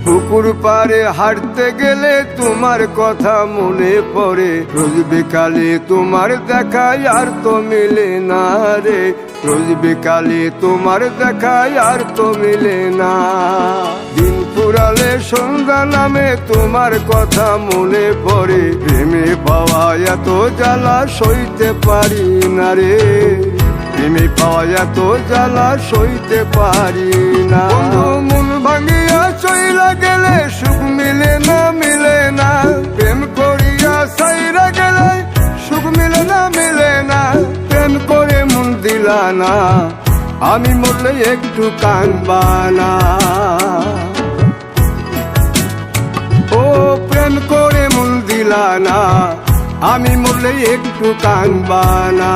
পুকুর পাড়ে হাঁটতে গেলে তোমার কথা মনে পড়ে, রোজ বিকালে তোমার দেখায় আর তো মিলে না রে, রোজ বিকালে তোমার দেখায় আর তো মিলে না। দিন ফুরালে সন্ধ্যা নামে তোমার কথা মনে পড়ে, প্রেমে পাওয়া এত জ্বালা সইতে পারি না রে, প্রেমে পাওয়া এত জ্বালা সইতে পারি না। মন ভাঙিয়া চইলা গেলে সুখ মিলে না, মিলে না, প্রেম করিয়া সাইরা গেলে সুখ মিলে না, মিলে না, প্রেম করে মন দিলা না, আমি মরলে একটু কাঁদবা না। ও প্রেম করে মন দিলা না, আমি মরলে একটু কাঁদবা না।